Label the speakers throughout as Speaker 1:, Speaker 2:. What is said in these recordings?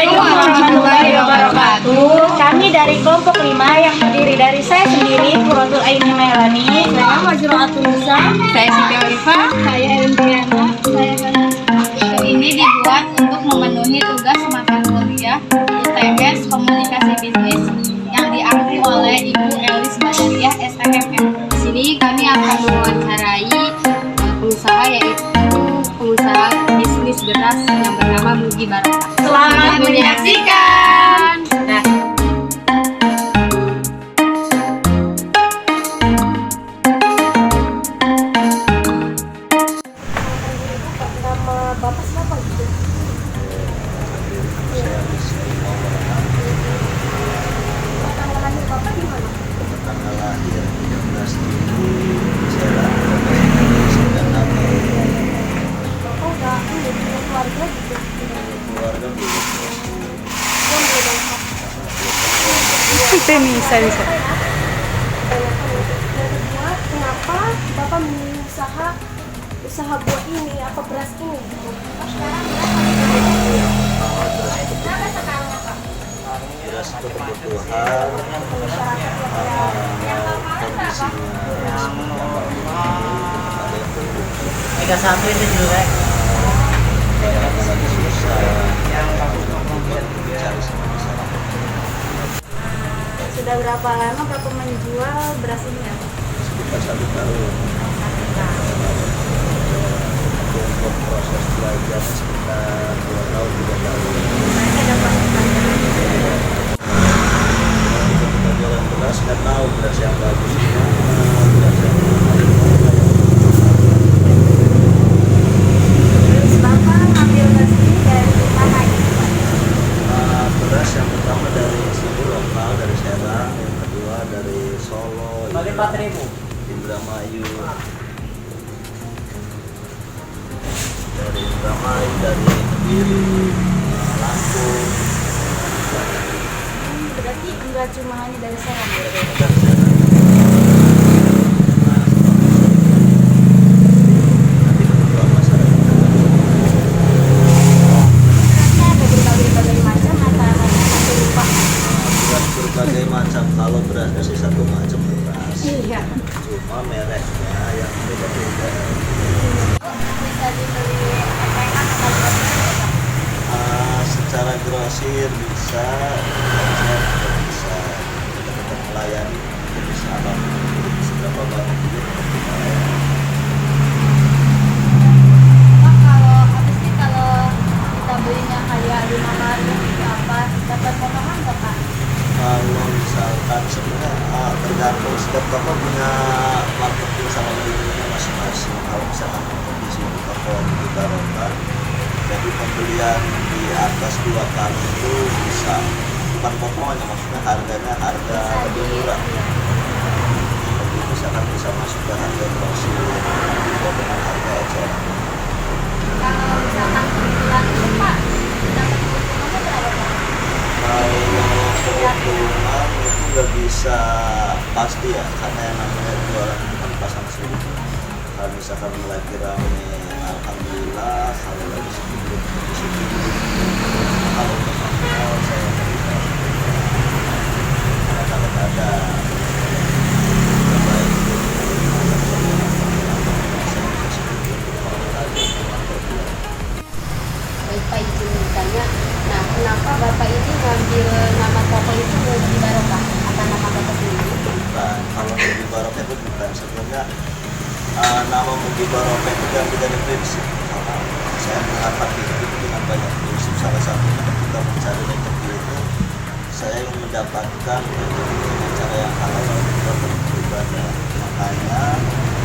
Speaker 1: Assalamualaikum warahmatullahi wabarakatuh. Kami dari kelompok 5 yang terdiri dari saya sendiri, Qurratul Aini Mailani, saya Majru'atul Nisa,
Speaker 2: Saya Siti Olivia.
Speaker 1: saya Erin Diana, saya
Speaker 2: Ini dibuat untuk memenuhi tugas mata kuliah ITS Komunikasi Bisnis yang diambil oleh Ibu Elis Badariah STMM. Di sini kami akan mewawancarai pengusaha, yaitu pengusaha bisnis beras yang bernama Mugi Barokah.
Speaker 1: Selamat menyaksikan.
Speaker 2: Nah,
Speaker 1: Nama Bapak siapa gitu? Tanggal lahir Bapak di mana?
Speaker 3: Tanggal lahir 13 Juli Serang 1996.
Speaker 1: Bapak udah punya keluarga gitu?
Speaker 3: Keluarga belum.
Speaker 1: Yang belum lengkap.
Speaker 2: itu bisa.
Speaker 1: Yang kedua, kenapa Bapak memilih usaha buat ini, apa beras ini gitu?
Speaker 3: Beras itu kebutuhan kondisinya
Speaker 4: Tiga satu itu dulu ya.
Speaker 3: lagi susah mencari sama masyarakat.
Speaker 1: Sudah berapa lama Bapak menjual beras ini ya?
Speaker 3: Sekitar 1 tahun. Untuk proses belajar sekitar 2 tahun 3 tahun.
Speaker 1: Saya dapat pelajaran.
Speaker 3: Kita jualan beras nggak tahu beras yang bagus beras yang
Speaker 1: Terus Bapak ngambil beras ini dari mana gitu Pak?
Speaker 3: beras yang pertama dari sini lokal dari Serang, yang kedua dari Solo,
Speaker 4: Bagi 4.000.
Speaker 3: Indramayu, dari Kediri, Lampung,
Speaker 1: Berarti enggak cuma hanya dari Serang ya?
Speaker 3: dan Serang. Nanti kebutuhan masyarakat.
Speaker 1: Berasnya ada berbagai macam atau satu lupa?
Speaker 3: Beras berbagai macam, kalau berasnya sih satu macam beras.
Speaker 1: Iya.
Speaker 3: Cuma mereknya yang beda-beda.
Speaker 1: Bisa dibeli enak atau
Speaker 3: Secara grosir bisa, saya juga bisa, kita tetap melayani, bisa alhamdulillah seberapa banyak juga tetap kita layani.
Speaker 2: Pak, kalau habis ini kalau kita belinya kayak di Mamalia apa dapat potongan nggak Pak?
Speaker 3: Kalau misalkan sebenarnya tergantung setiap toko punya marketing sama menunya masing-masing. Kalau misalkan untuk di sini toko di Barokah, jadi pembelian di atas 2 kali itu bisa, bukan potongannya, maksudnya harganya harga lebih murah. Jadi misalkan bisa masuk ke harga grosir dengan harga eceran.
Speaker 2: Kalau misalkan bulan itu Pak dapat keuntungannya berapa Pak?
Speaker 3: Kalau keuntungan itu nggak bisa pasti ya, karena yang namanya jualan itu kan pasang surut. Kalau misalkan lagi rame, alhamdulillah. Kalau lagi sedikit, kalau untuk mahal saya berikan. Karena kalau ada baik itu saya kasih sedikit kalau lagi memang berbuat.
Speaker 2: Baik Pak, izin bertanya. Nah, kenapa Bapak ini ngambil nama toko itu Mugi Barokah? Apa nama Bapak sendiri?
Speaker 3: Bukan, kalau Mugi Barokah itu bukan sebenarnya. Nama Mugi Barokah itu diambil dari prinsip, karena saya mengangkat hidup itu dengan banyak prinsip. Salah satunya ketika mencari rezeki itu saya ingin mendapatkan rezeki dengan cara yang halal dan juga beribadah. Makanya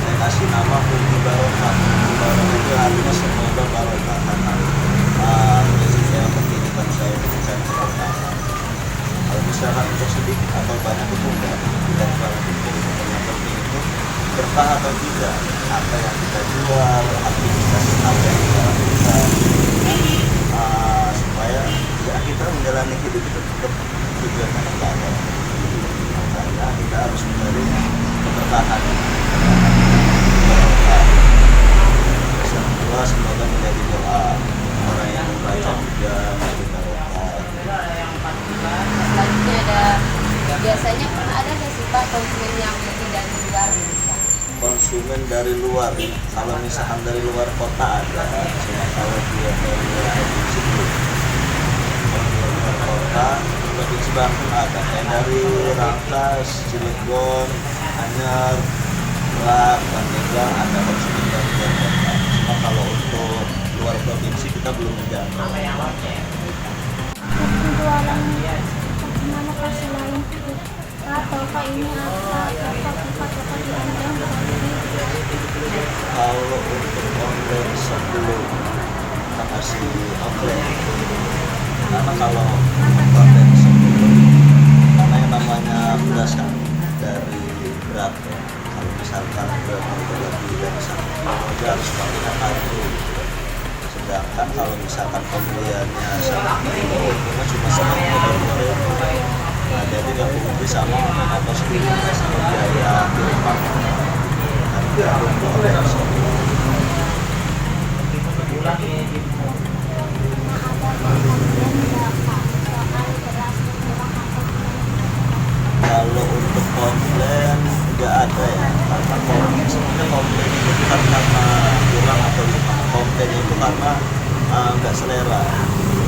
Speaker 3: saya kasih nama Mugi Barokah. Mugi Barokah itu artinya semoga barokah, karena prinsip saya pendidikan saya mencari keberkahan. Kalau misalkan untuk sedikit atau banyak itu enggak, tidak terlalu penting. Yang penting itu berkah atau tidak, apa yang kita jual, aktivitas apa yang kita lakukan, supaya ya kita menjalani hidup itu tetap tujuannya kepada. Makanya kita harus mencari keberkahan. Terus yang kedua, semoga menjadi doa orang yang membaca juga menjadi barokah. konsumen dari luar ya. Kalau misalkan dari luar kota ada, cuma kalau dia dari luar provinsi belum. Kalau dari luar kota, provinsi Banten ada, kayak dari Rangkas, Cilegon, Anyar, Merak, Pandeglang ada konsumen dari luar kota. Cuma kalau untuk luar provinsi kita belum menjangkau.
Speaker 5: Penjualan bagaimana kasih lain atau ini apa diandang
Speaker 3: Kalau untuk online sebelum kita kasih offline, karena kalau online sebelum, karena yang namanya beras kan dari berat ya. Kalau misalkan berat itu lebih dari 1 kilo dia harus pakai kartu. Sedangkan kalau misalkan pembeliannya 1 kilo itu cuma 1,2 ribu. Nah jadi nggak rugi sama ongkos kirimnya sama biaya kirim paket. Kalau untuk komplain nggak ada ya, karena komplain sebenarnya komplain itu bukan karena kurang atau gimana, komplain itu karena nggak selera.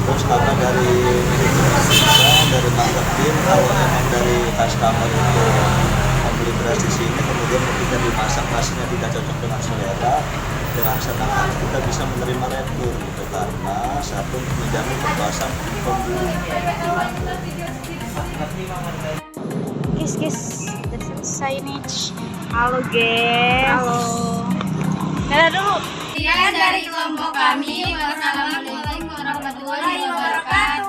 Speaker 3: Terus karena dari dari marketing, kalau emang dari customer itu membeli beras di sini, kemudian ketika dimasak nasinya tidak cocok dengan selera, dengan senang hati kita bisa menerima retur gitu, karena satu menjamin kepuasan pembeli.
Speaker 1: Guys, udah selesai nih. Halo guys. Halo. Dadah dulu.
Speaker 2: Sekian dari kelompok kami. Wassalamualaikum warahmatullahi wabarakatuh.